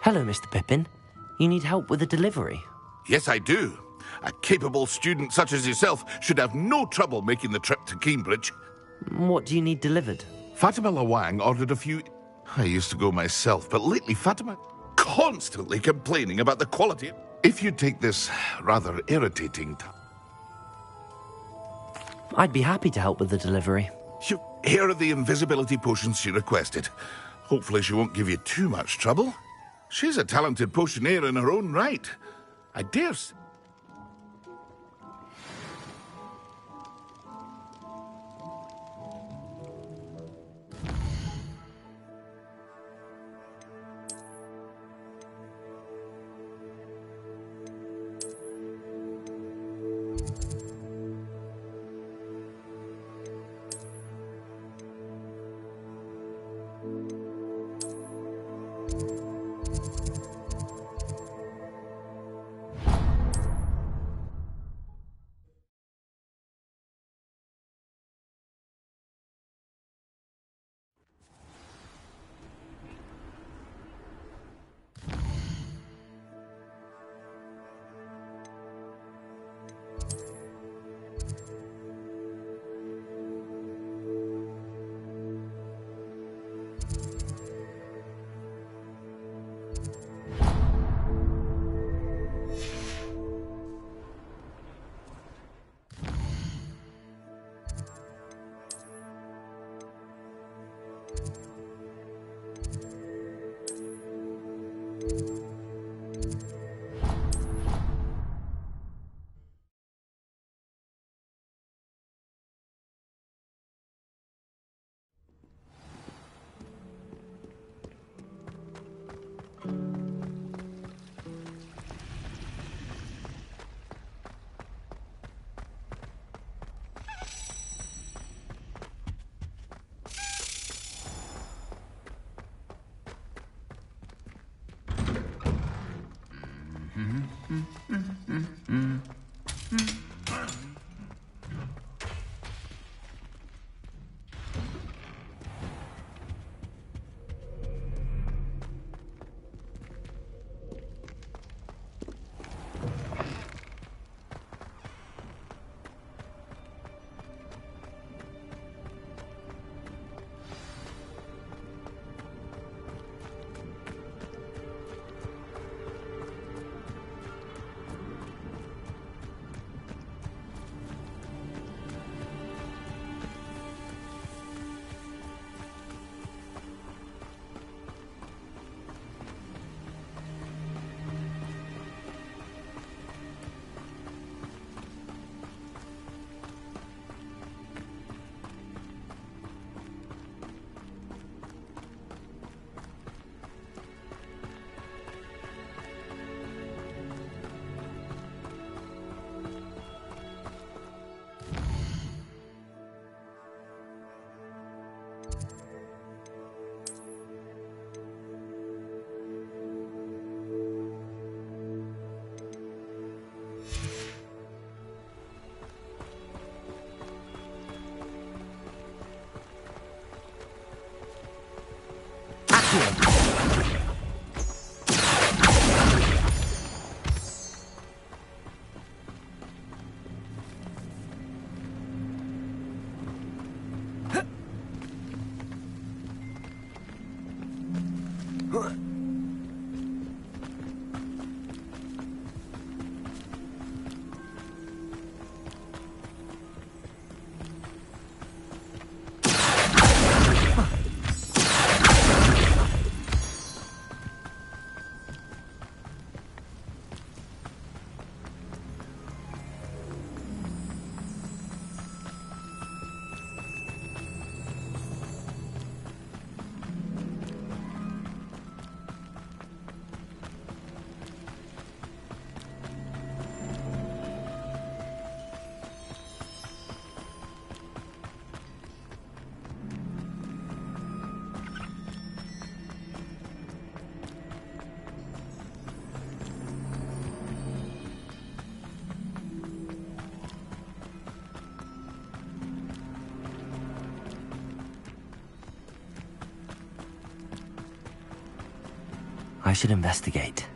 Hello, Mr. Pippin. You need help with a delivery? Yes, I do. A capable student such as yourself should have no trouble making the trip to Cambridge. What do you need delivered? Fatima Lawang ordered a few... I used to go myself, but lately Fatima constantly complaining about the quality. If you take this rather irritating... I'd be happy to help with the delivery. Here are the invisibility potions she requested. Hopefully she won't give you too much trouble. She's a talented potioneer in her own right. I dare say... I should investigate.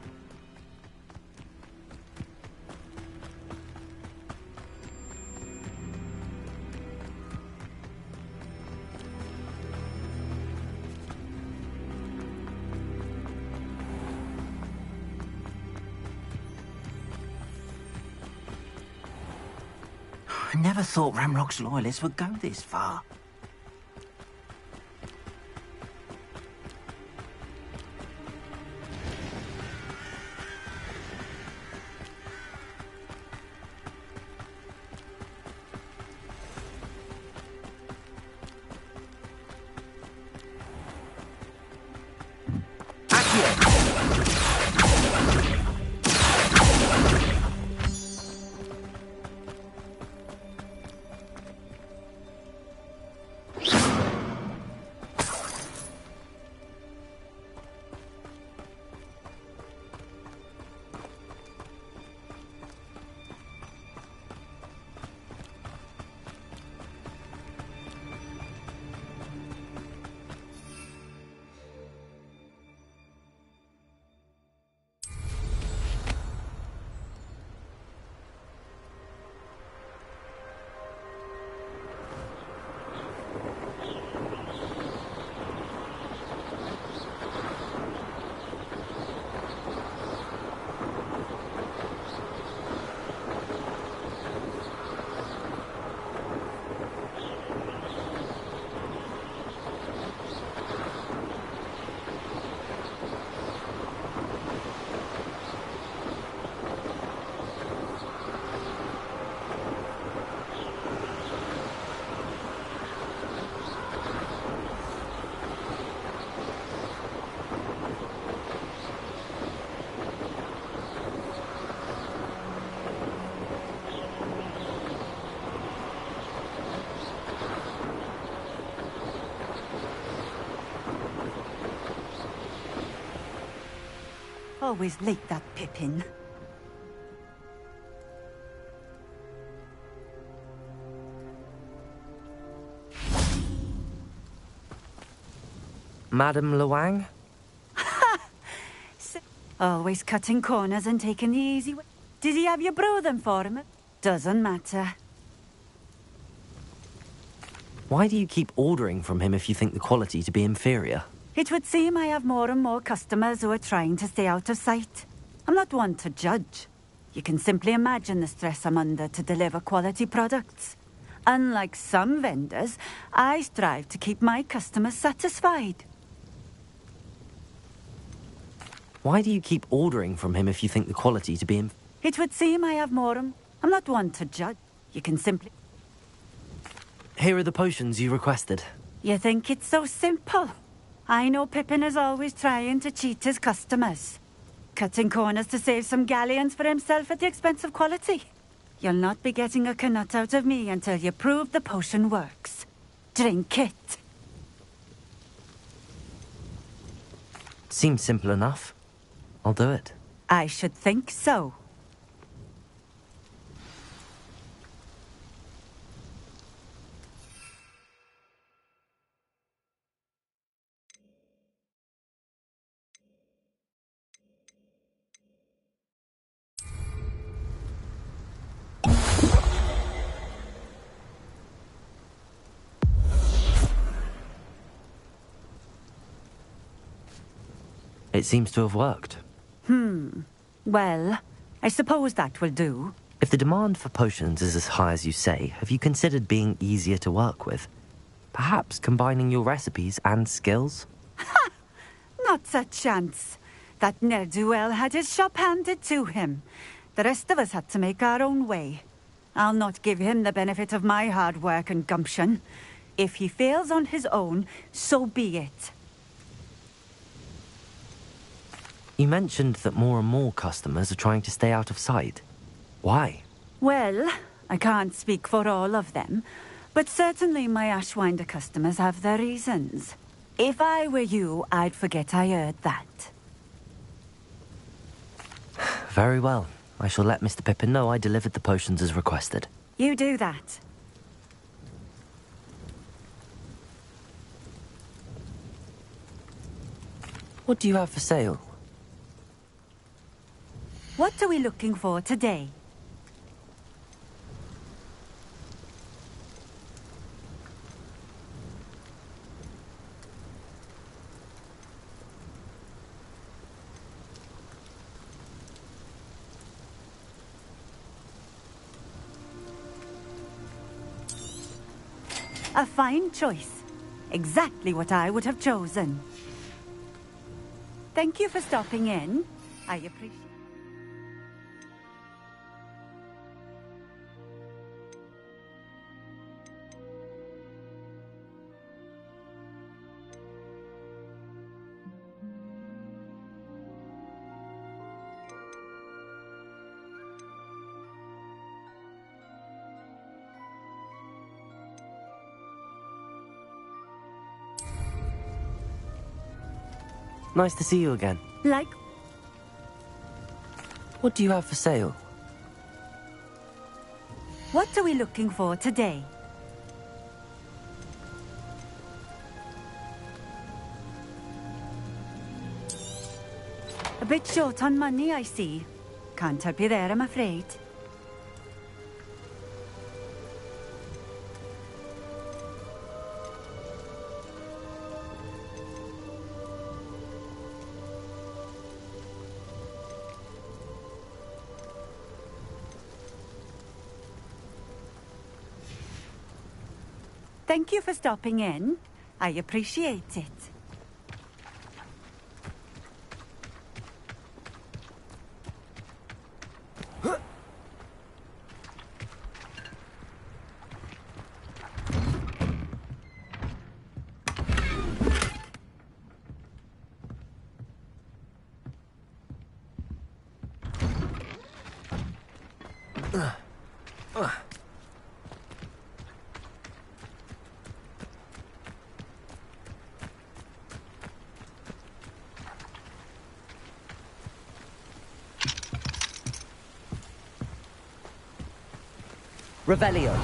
I never thought Ramrock's loyalists would go this far. Always late, that Pippin. Madame Luang? Always cutting corners and taking the easy way. Did he have you brew them for him? Doesn't matter. Why do you keep ordering from him if you think the quality to be inferior? It would seem I have more and more customers who are trying to stay out of sight. I'm not one to judge. You can simply imagine the stress I'm under to deliver quality products. Unlike some vendors, I strive to keep my customers satisfied. Why do you keep ordering from him if you think the quality to be It would seem I have more. I'm not one to judge. You can simply... Here are the potions you requested. You think it's so simple? I know Pippin is always trying to cheat his customers. Cutting corners to save some galleons for himself at the expense of quality. You'll not be getting a canut out of me until you prove the potion works. Drink it. Seems simple enough. I'll do it. I should think so. It seems to have worked. Well, I suppose that will do. If the demand for potions is as high as you say, have you considered being easier to work with? Perhaps combining your recipes and skills? Not a chance. That ne'er-do-well had his shop handed to him. The rest of us had to make our own way. I'll not give him the benefit of my hard work and gumption. If he fails on his own, so be it. You mentioned that more and more customers are trying to stay out of sight. Why? Well, I can't speak for all of them, but certainly my Ashwinder customers have their reasons. If I were you, I'd forget I heard that. Very well. I shall let Mr. Pippin know I delivered the potions as requested. You do that. What do you have for sale? What are we looking for today? A fine choice. Exactly what I would have chosen. Thank you for stopping in. I appreciate... Nice to see you again. Like... What do you have for sale? What are we looking for today? A bit short on money, I see. Can't help you there, I'm afraid. Thank you for stopping in. I appreciate it. Revelio.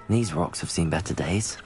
These rocks have seen better days.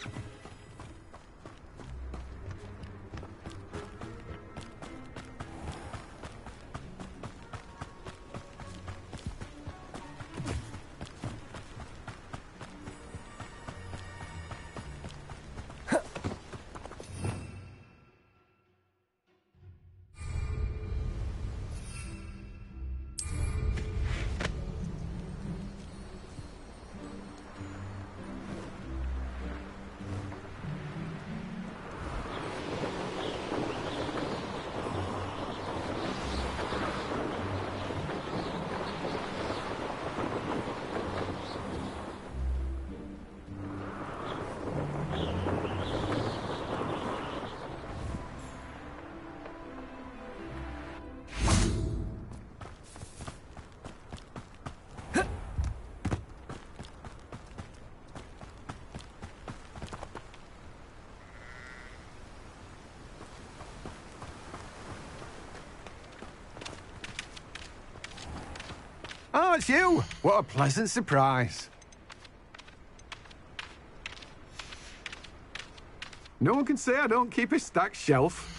Oh, it's you! What a pleasant surprise. No one can say I don't keep a stacked shelf.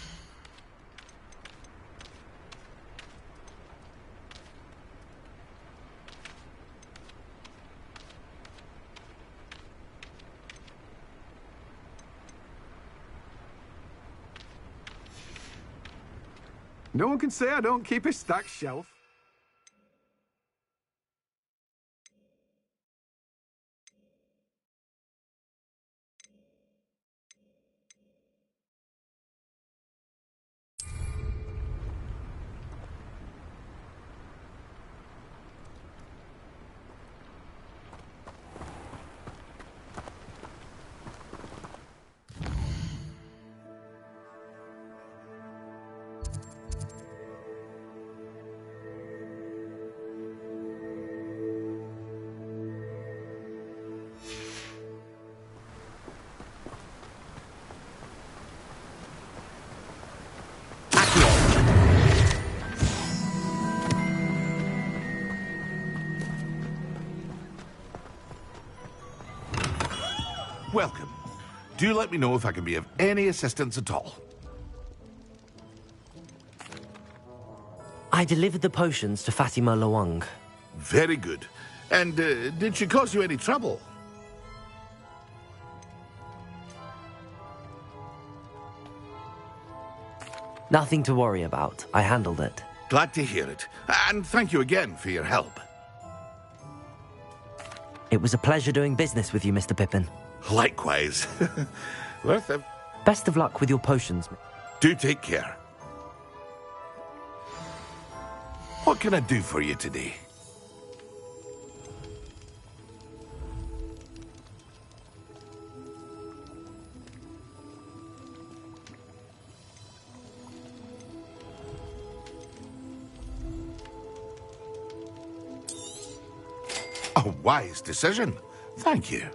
No one can say I don't keep a stacked shelf. Welcome. Do let me know if I can be of any assistance at all. I delivered the potions to Fatima Lawang. Very good. And did she cause you any trouble? Nothing to worry about. I handled it. Glad to hear it. And thank you again for your help. It was a pleasure doing business with you, Mr. Pippin. Likewise. Worth it. Best of luck with your potions. Do take care. What can I do for you today? A wise decision. Thank you.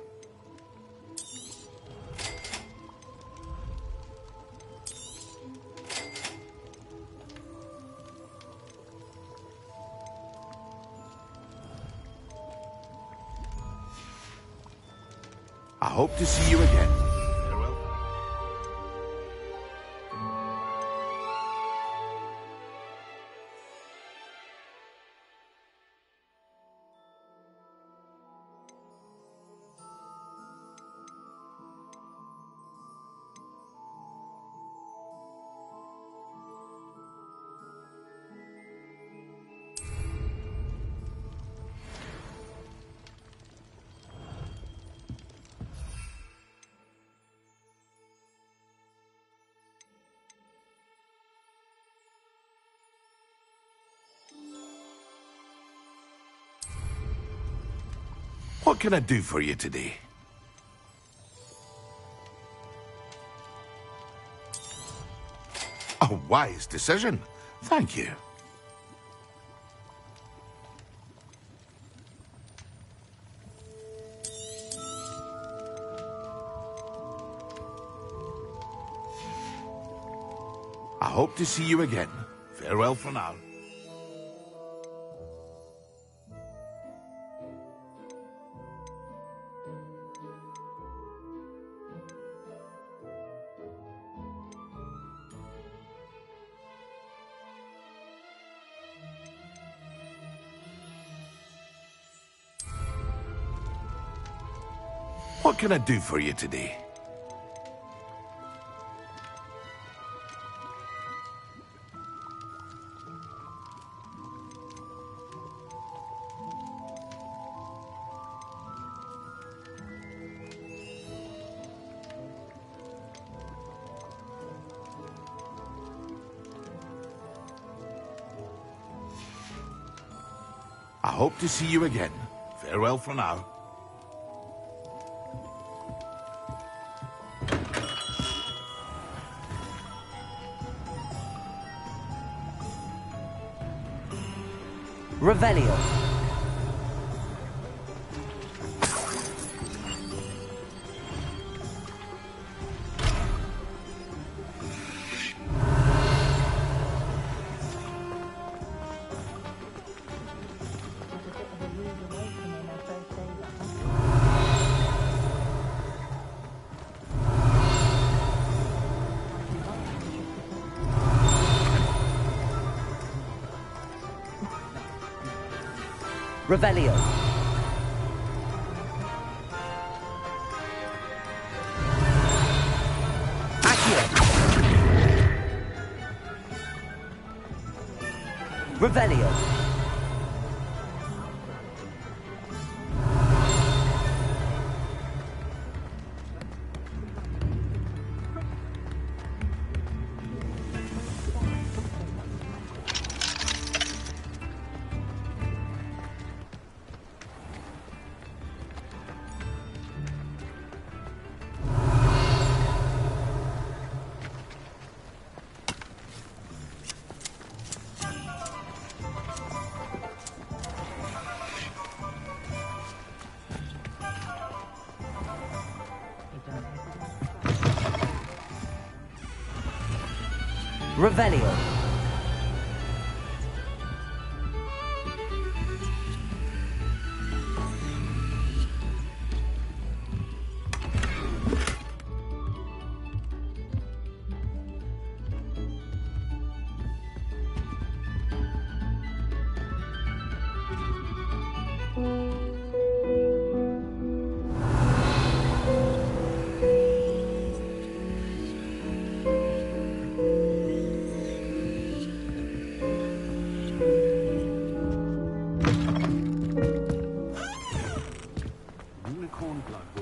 I hope to see you again. Farewell. What can I do for you today? A wise decision. Thank you. I hope to see you again. Farewell for now. What can I do for you today? I hope to see you again. Farewell for now. Revelio. Revelio. Revelio. Revelio.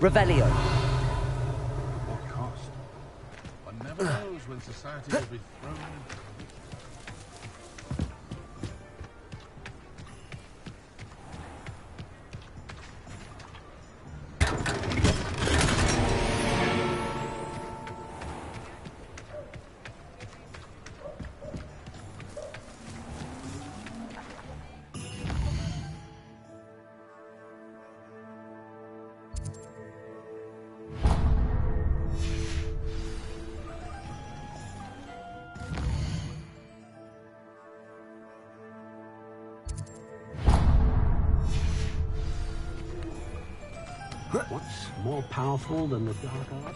Revelio. What cost? One never knows when society will be thrown into. What's more powerful than the dark art?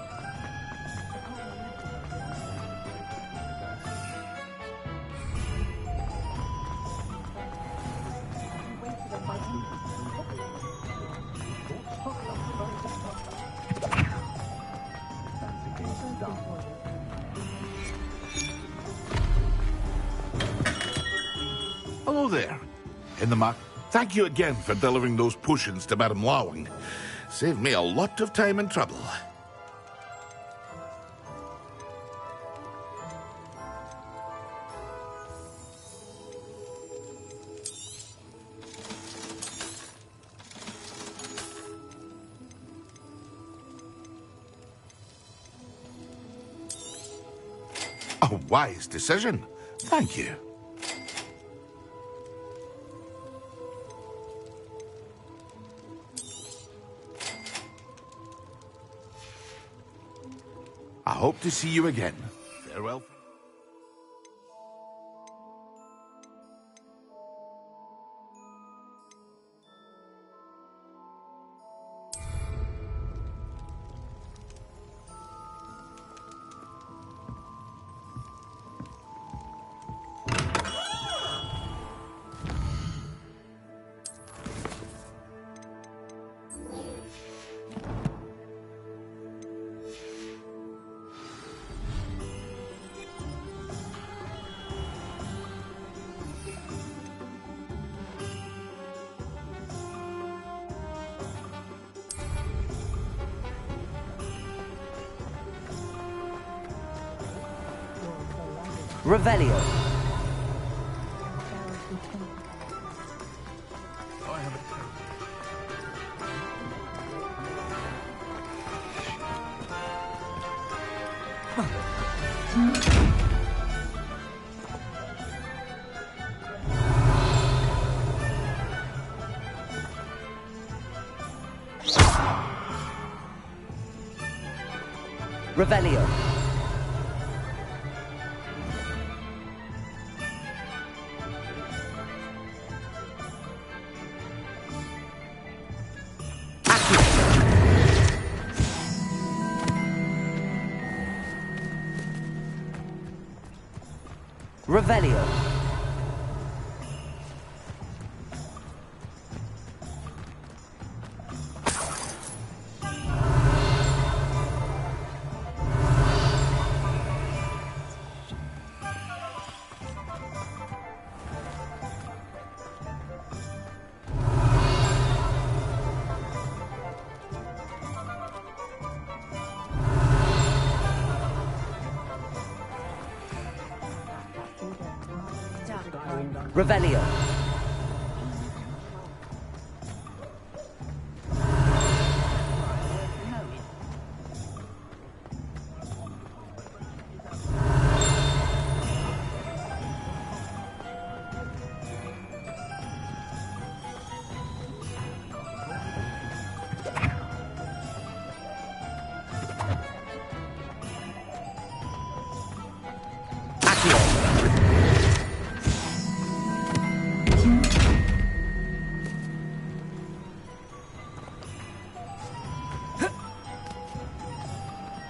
Hello there. In the mark. Thank you again for delivering those potions to Madame Lawing. Saved me a lot of time and trouble. A wise decision. Thank you. I hope to see you again. Farewell. Revelio. I have a Revelio. Revelio. Revelio.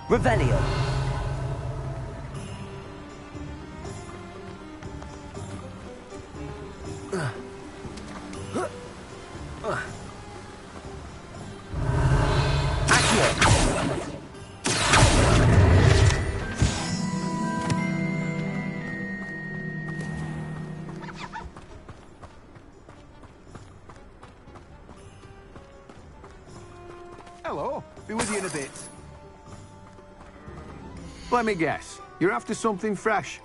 Revelio. Hello. Be with you in a bit. Let me guess. You're after something fresh.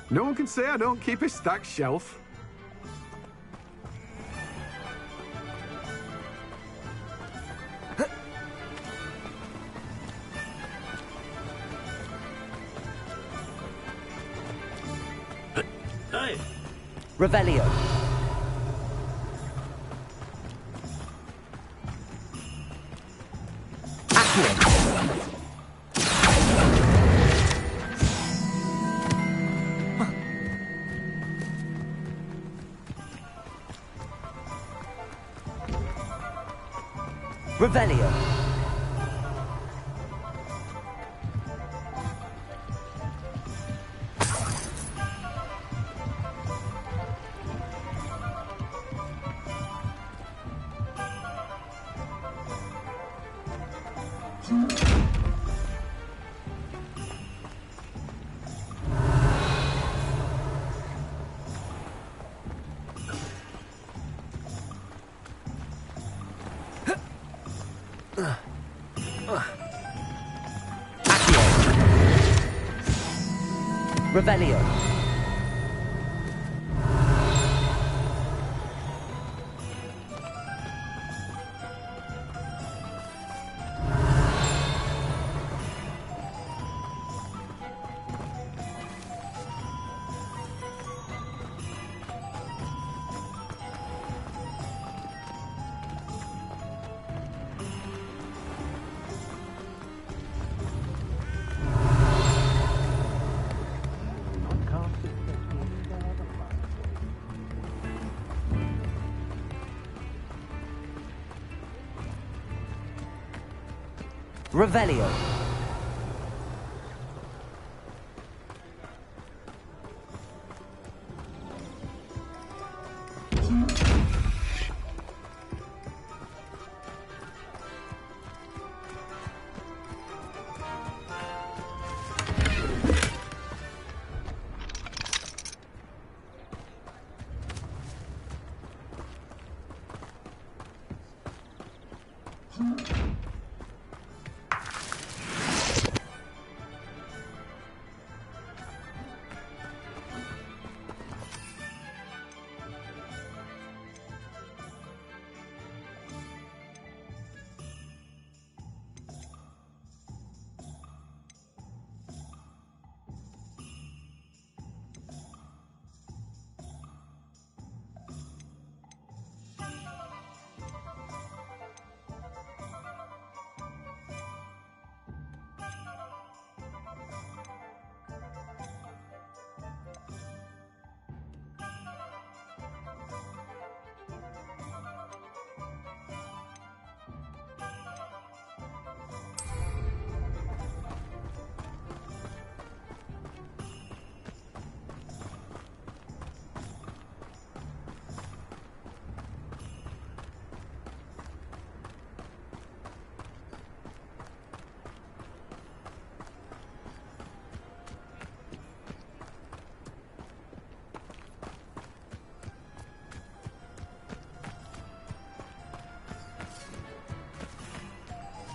No one can say I don't keep a stacked shelf. Revelio. Revelio. Revelio. Revelio.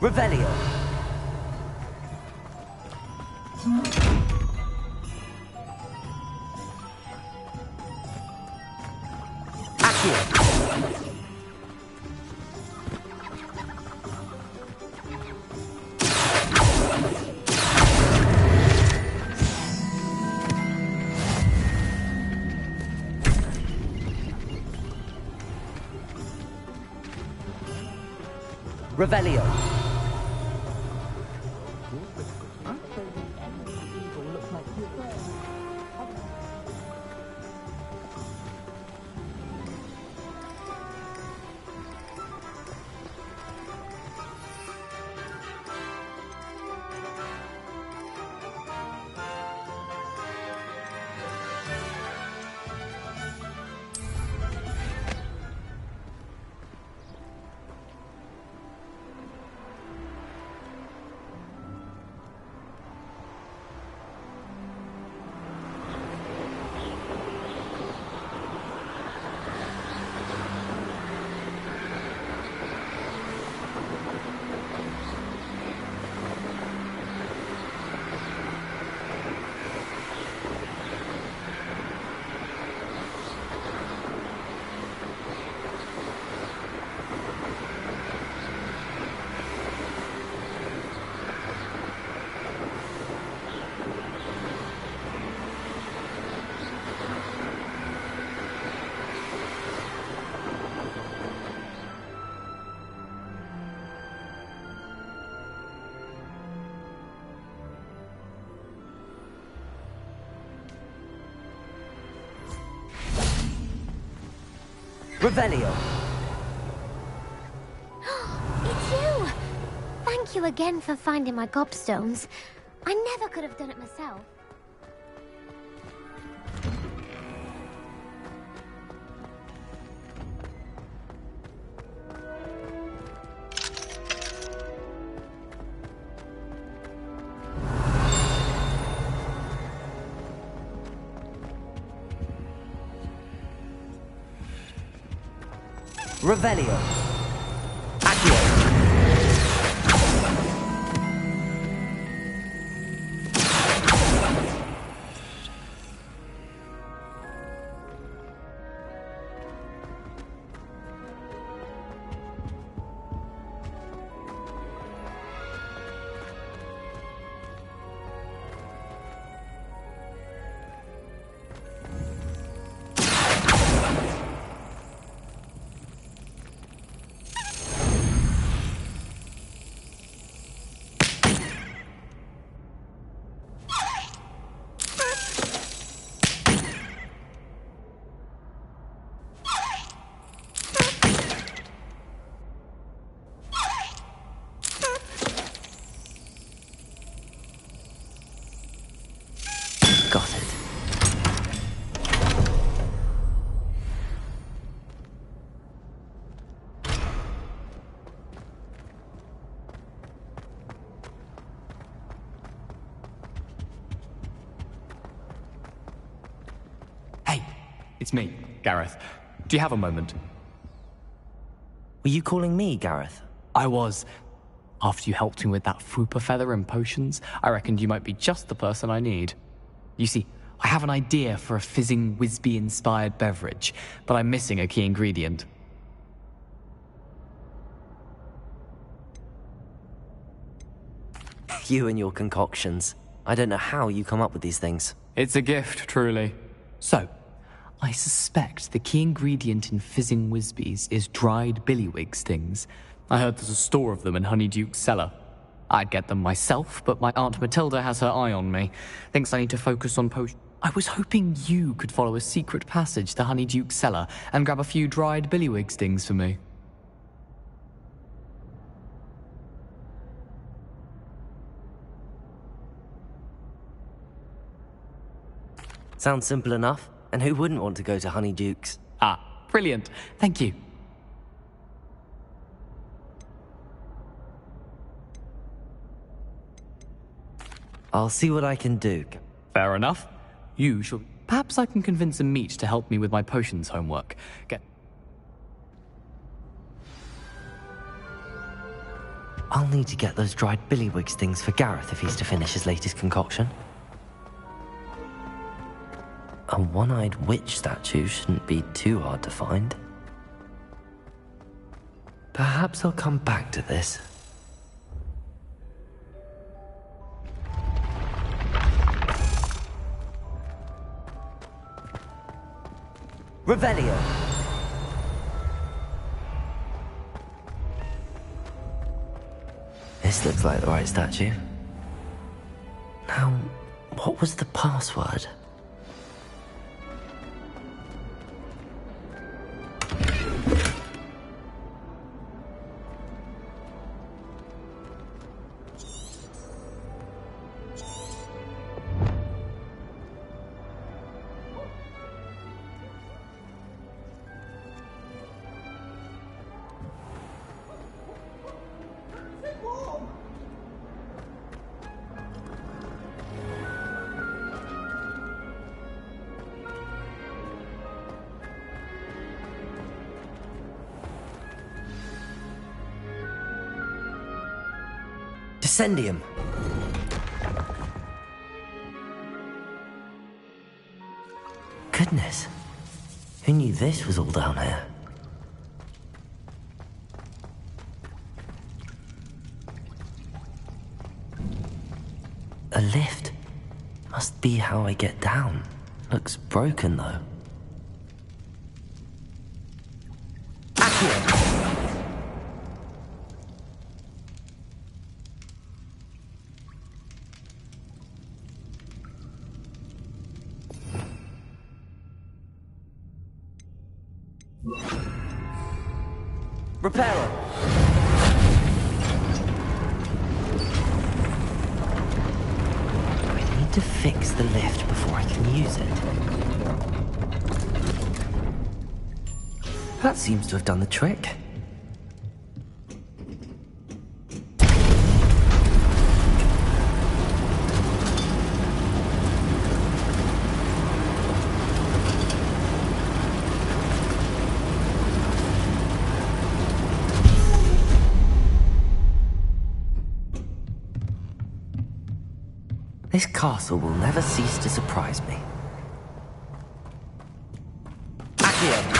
Revelio. Accio. Revelio. Revelio. It's you! Thank you again for finding my gobstones. I never could have done it myself. Revelio. Accio. Got it. Hey, it's me, Gareth. Do you have a moment? Were you calling me, Gareth? I was. After you helped me with that Fupa feather and potions, I reckoned you might be just the person I need. You see, I have an idea for a fizzing Whizbee-inspired beverage, but I'm missing a key ingredient. You and your concoctions. I don't know how you come up with these things. It's a gift, truly. So, I suspect the key ingredient in fizzing Whizbees is dried billywig stings. I heard there's a store of them in Honeyduke's cellar. I'd get them myself, but my Aunt Matilda has her eye on me. Thinks I need to focus on potions. I was hoping you could follow a secret passage to Honeyduke's cellar and grab a few dried billywig stings for me. Sounds simple enough. And who wouldn't want to go to Honeyduke's? Ah, brilliant. Thank you. I'll see what I can do. Fair enough. You shall... Perhaps I can convince a meat to help me with my potions homework. Get... I'll need to get those dried billywig stings for Gareth if he's to finish his latest concoction. A one-eyed witch statue shouldn't be too hard to find. Perhaps I'll come back to this. Revelio. This looks like the right statue. Now, what was the password? Descendium. Goodness. Who knew this was all down here? A lift. Must be how I get down. Looks broken though. Accio. Reparo. I need to fix the lift before I can use it. That seems to have done the trick. This castle will never cease to surprise me. Accio.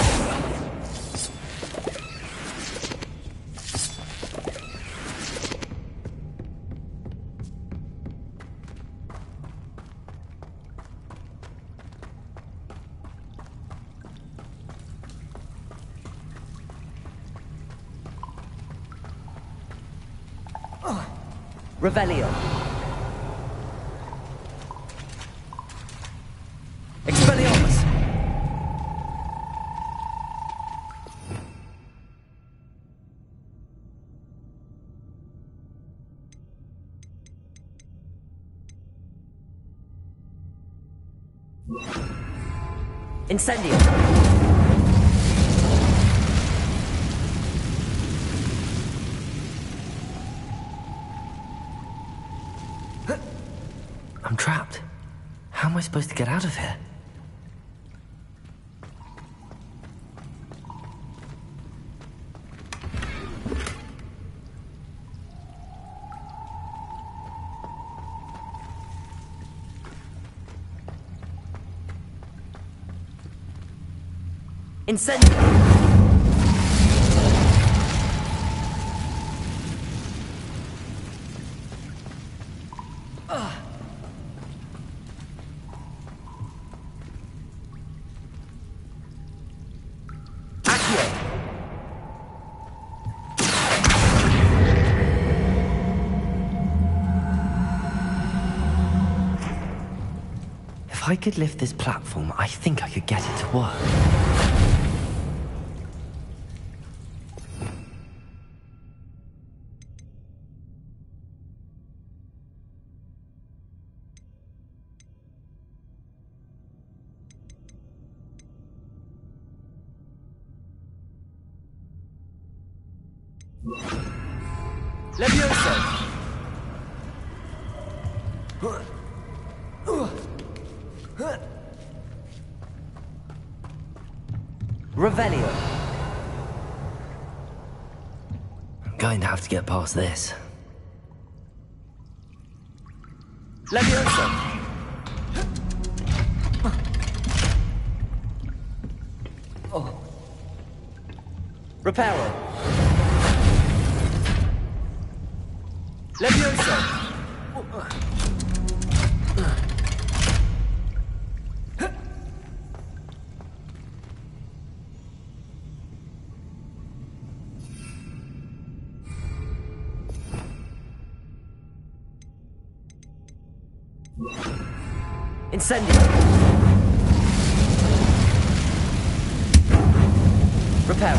Revelio. Expelliarmus! Incendium! I'm trapped. How am I supposed to get out of here? Incendium! If I could lift this platform, I think I could get it to work. Levioso! Revelio. Going to have to get past this. Leviosa! Oh. Reparo! Leviosa! Incendio! Reparo!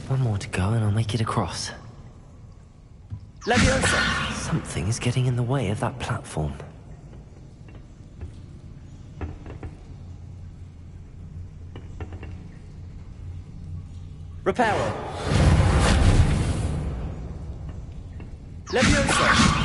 One more to go and I'll make it across. Leviosa! Something is getting in the way of that platform. Reparo! Leviosa!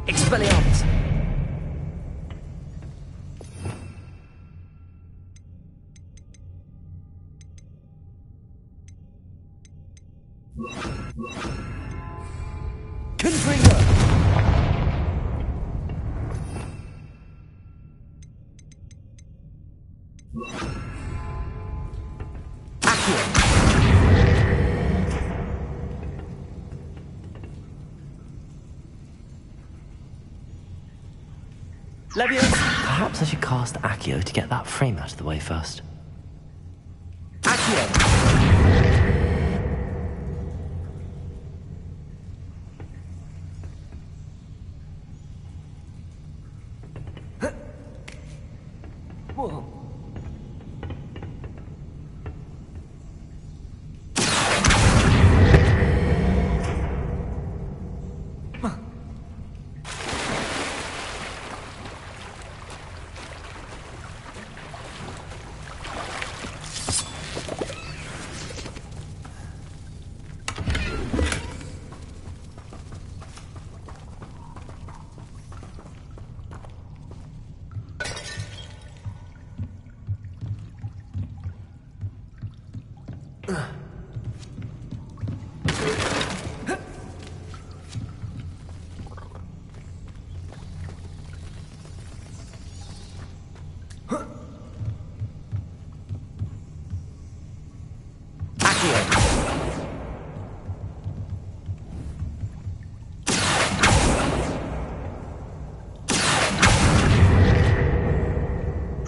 Expelliarmus! Confringo! Accio! Leviosa! Perhaps I should cast Accio to get that frame out of the way first. Accio! Whoa.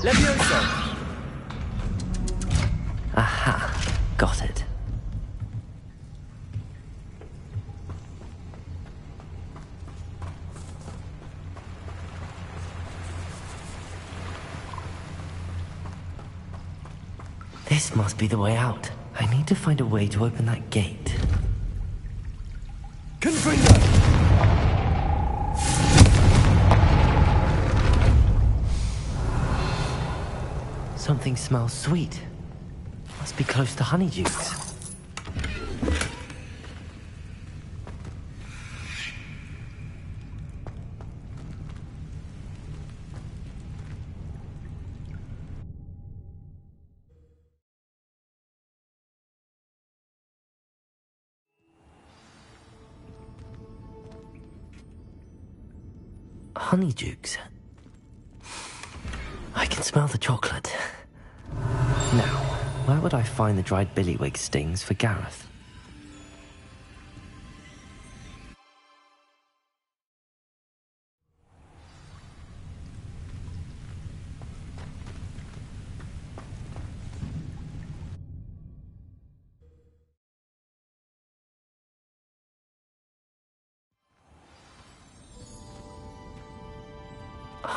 Leviosa! Aha, got it. This must be the way out. I need to find a way to open that gate. Confringo! Something smells sweet. Must be close to honeydukes. Honeydukes. I can smell the chocolate. Now, where would I find the dried billywig stings for Gareth?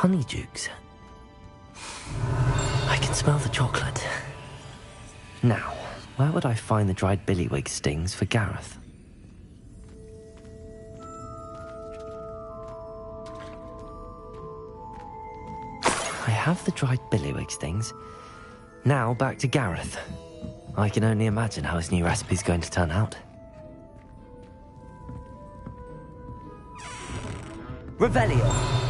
Honeydukes. I can smell the chocolate. Now, where would I find the dried billywig stings for Gareth? I have the dried billywig stings. Now back to Gareth. I can only imagine how his new recipe's going to turn out. Revelio.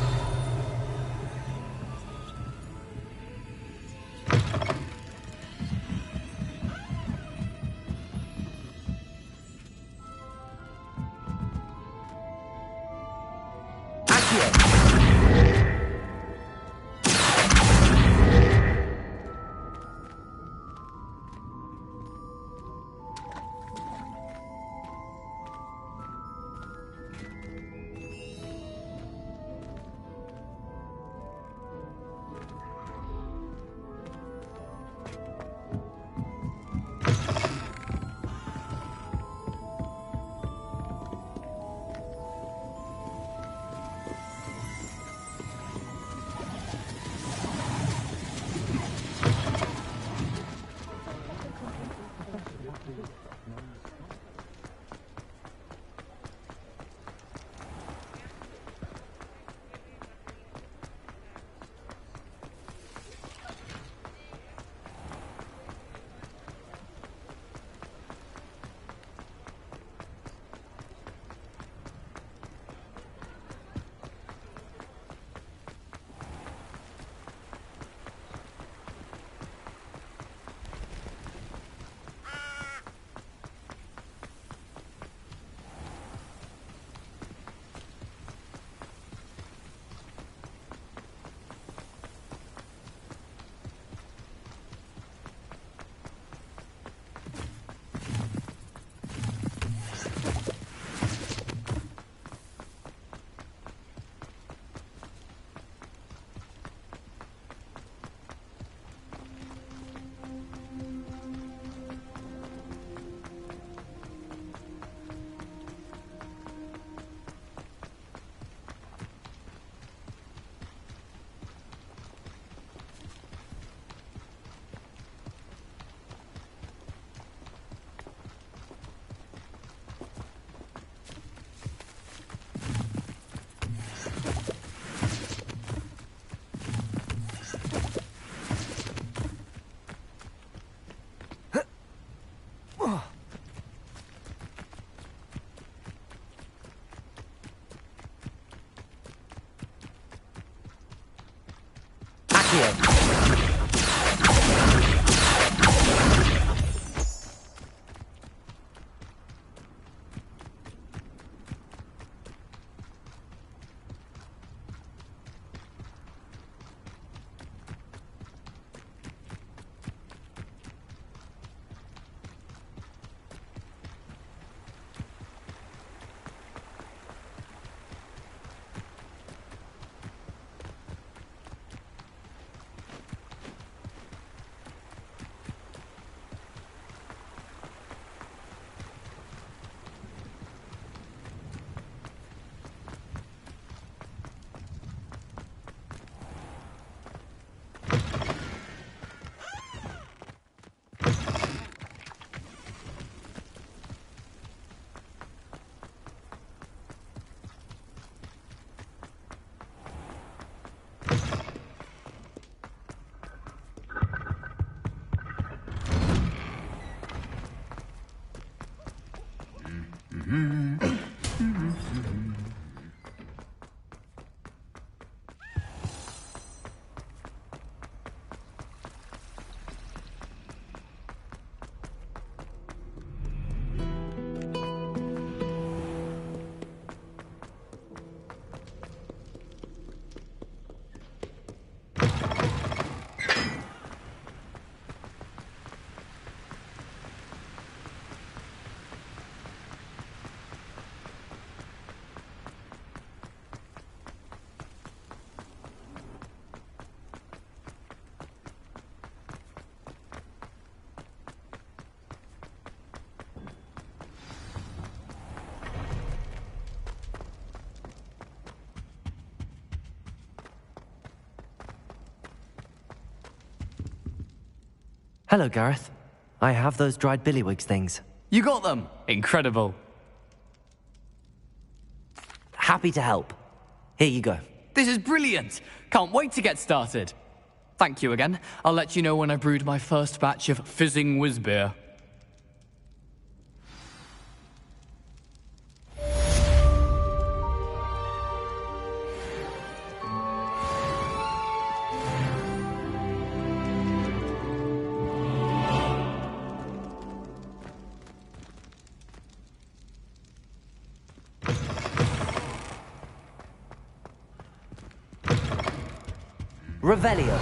Hello, Gareth. I have those dried billywigs things. You got them! Incredible. Happy to help. Here you go. This is brilliant! Can't wait to get started. Thank you again. I'll let you know when I brewed my first batch of fizzing whiz beer. Revelio.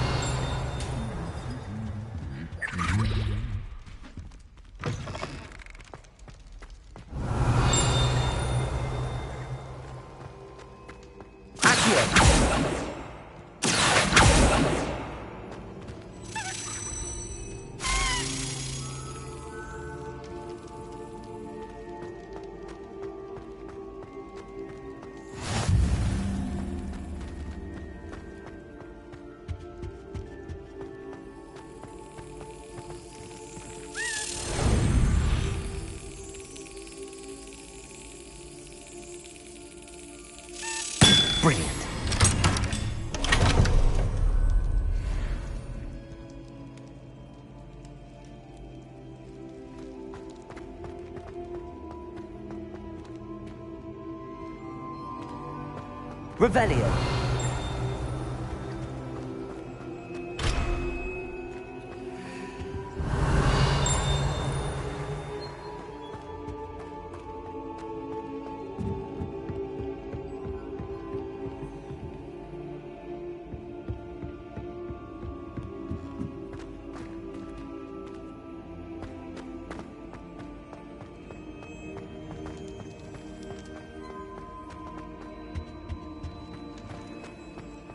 Brilliant. Revelio.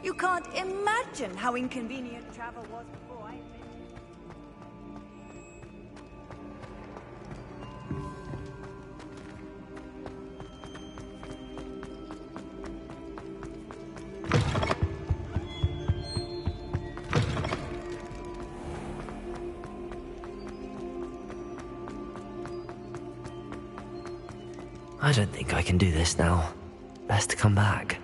You can't imagine how inconvenient travel was before I invented I don't think I can do this now. Best to come back.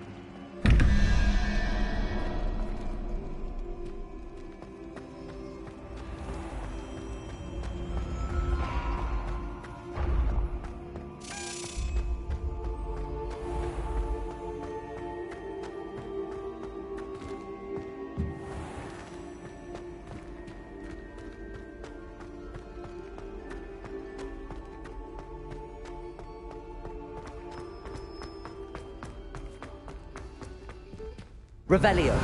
Revelio.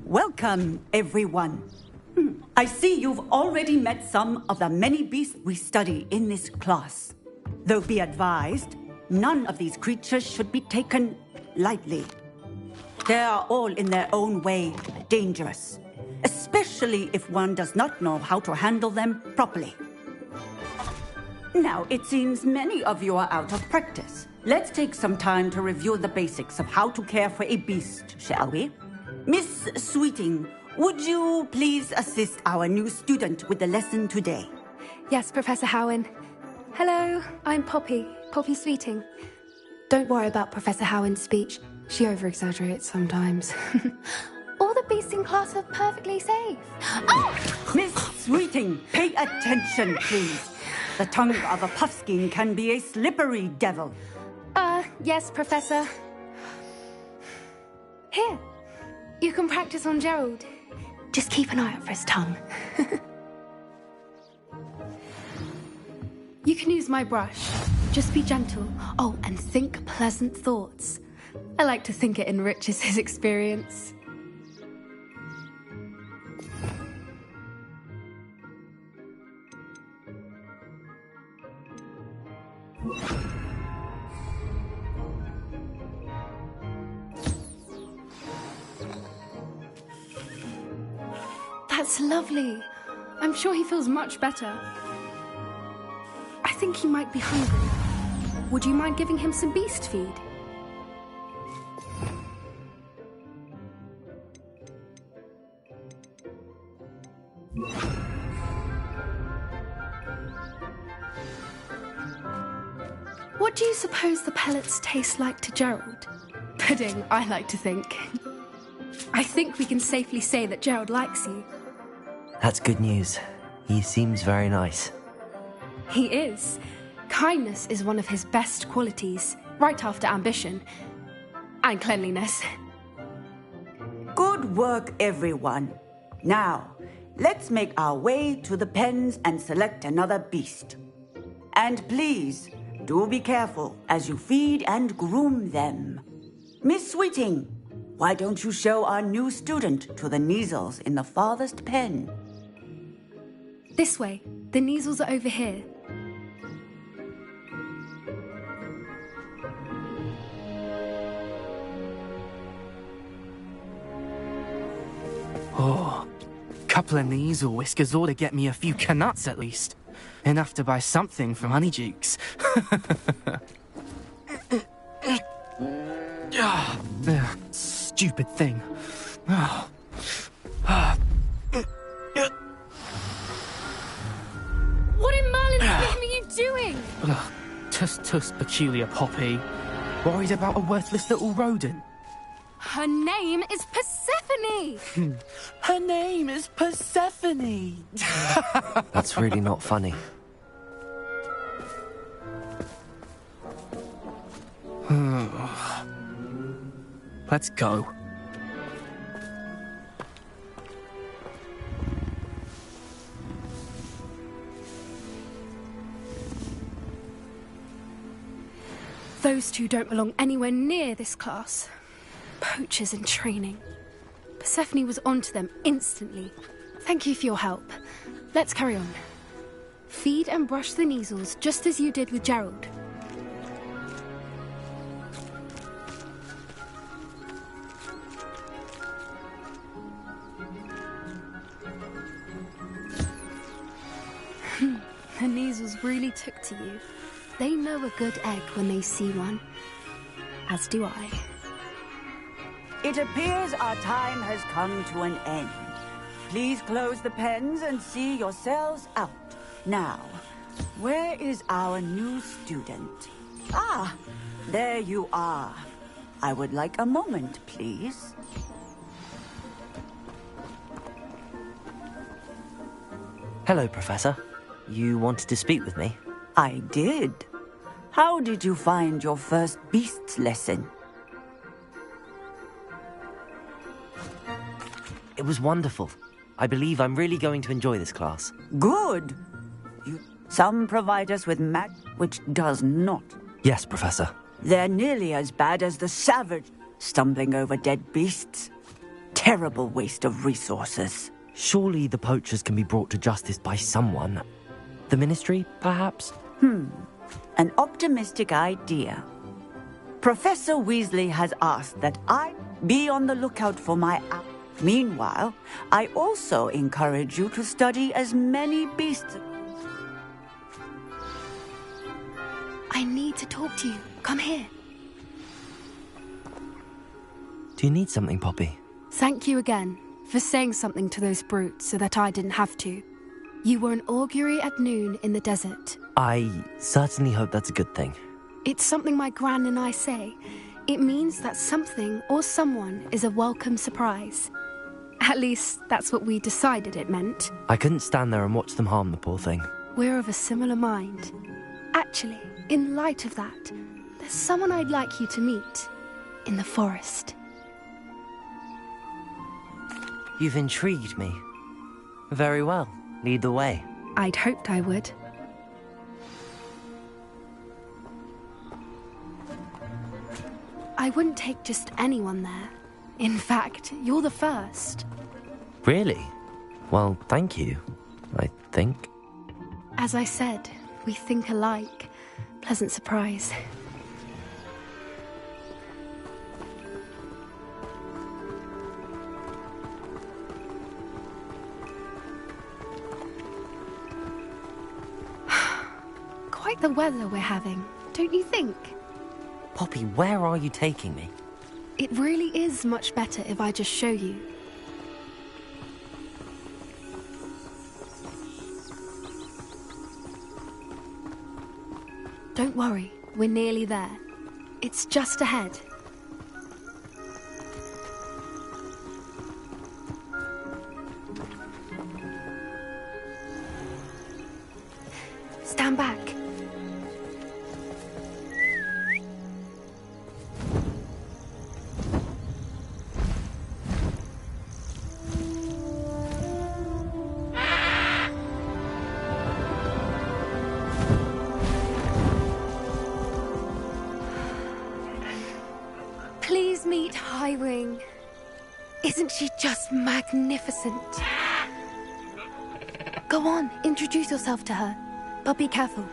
Welcome, everyone. I see you've already met some of the many beasts we study in this class. Though be advised, none of these creatures should be taken lightly. They are all in their own way dangerous, especially if one does not know how to handle them properly. Now, it seems many of you are out of practice. Let's take some time to review the basics of how to care for a beast, shall we? Miss Sweeting, would you please assist our new student with the lesson today? Yes, Professor Howen. Hello, I'm Poppy Sweeting. Don't worry about Professor Howen's speech. She over-exaggerates sometimes. All the beasts in class are perfectly safe. Oh! Miss Sweeting, pay attention, please. The tongue of a puffskein can be a slippery devil. Yes, Professor. Here, you can practice on Gerald. Just keep an eye out for his tongue. You can use my brush. Just be gentle. Oh, and think pleasant thoughts. I like to think it enriches his experience. That's lovely. I'm sure he feels much better. I think he might be hungry. Would you mind giving him some beast feed? What do you suppose the pellets taste like to Gerald? Pudding, I like to think. I think we can safely say that Gerald likes you. That's good news. He seems very nice. He is. Kindness is one of his best qualities, right after ambition. And cleanliness. Good work, everyone. Now, let's make our way to the pens and select another beast. And please, do be careful as you feed and groom them. Miss Sweeting, why don't you show our new student to the Neasels in the farthest pen? This way. The Neasels are over here. Oh, couple of Neasel whiskers ought to get me a few canuts at least. Enough to buy something from Honeydukes. Stupid thing. What in Merlin's name are you doing? Tuss, peculiar Poppy. Worried about a worthless little rodent. Her name is Persephone! Her name is Persephone! That's really not funny. Let's go. Those two don't belong anywhere near this class. Poachers in training. Persephone was onto them instantly. Thank you for your help. Let's carry on. Feed and brush the Neasels just as you did with Gerald. The Neasels really took to you. They know a good egg when they see one. As do I. It appears our time has come to an end. Please close the pens and see yourselves out. Now, where is our new student? Ah, there you are. I would like a moment, please. Hello, Professor. You wanted to speak with me? I did. How did you find your first beasts lesson? It was wonderful. I believe I'm really going to enjoy this class. Good. Some provide us with magic, which does not. Yes, Professor. They're nearly as bad as the savage stumbling over dead beasts. terrible waste of resources. Surely the poachers can be brought to justice by someone. The Ministry, perhaps? An optimistic idea. Professor Weasley has asked that I be on the lookout for my... Meanwhile, I also encourage you to study as many beasts... I need to talk to you. Come here. Do you need something, Poppy? Thank you again for saying something to those brutes so that I didn't have to. You were an augury at noon in the desert. I certainly hope that's a good thing. It's something my gran and I say. It means that something or someone is a welcome surprise. At least, that's what we decided it meant. I couldn't stand there and watch them harm the poor thing. We're of a similar mind. Actually, in light of that, there's someone I'd like you to meet. In the forest. You've intrigued me. Very well. Lead the way. I'd hoped I would. I wouldn't take just anyone there. In fact, you're the first. Really? Well, thank you, I think. As I said, we think alike. Pleasant surprise. Quite the weather we're having, don't you think? Poppy, where are you taking me? It really is much better if I just show you. Don't worry, we're nearly there. It's just ahead. Stand back. Please meet Highwing. Isn't she just magnificent? Go on, introduce yourself to her. But be careful.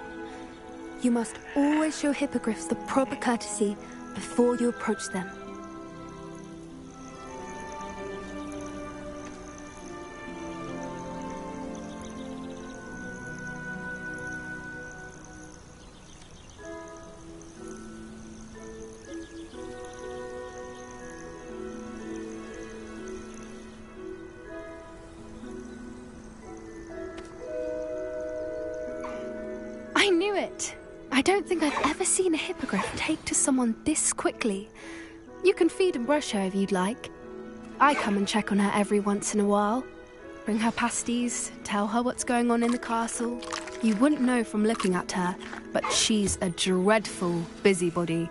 You must always show hippogriffs the proper courtesy before you approach them. I knew it! I don't think I've ever seen a hippogriff take to someone this quickly. You can feed and brush her if you'd like. I come and check on her every once in a while. Bring her pasties, tell her what's going on in the castle. You wouldn't know from looking at her, but she's a dreadful busybody.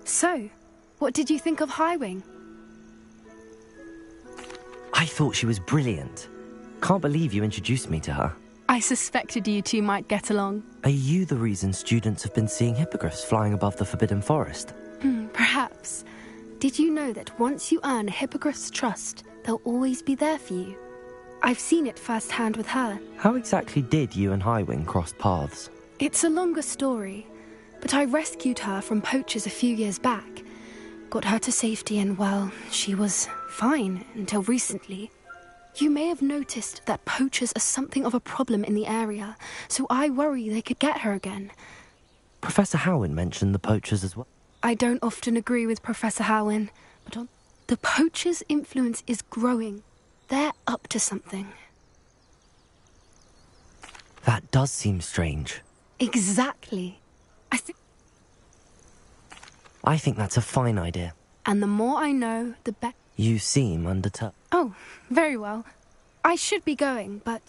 So, what did you think of Highwing? I thought she was brilliant. Can't believe you introduced me to her. I suspected you two might get along. Are you the reason students have been seeing hippogriffs flying above the Forbidden Forest? Perhaps. Did you know that once you earn a hippogriff's trust, they'll always be there for you? I've seen it firsthand with her. How exactly did you and Highwing cross paths? It's a longer story, but I rescued her from poachers a few years back. Got her to safety and, well, she was fine until recently. You may have noticed that poachers are something of a problem in the area, so I worry they could get her again. Professor Howin mentioned the poachers as well. I don't often agree with Professor Howin, but the poachers' influence is growing. They're up to something. That does seem strange. Exactly. I think that's a fine idea. And the more I know, the better. You seem undeterred. Oh, very well. I should be going, but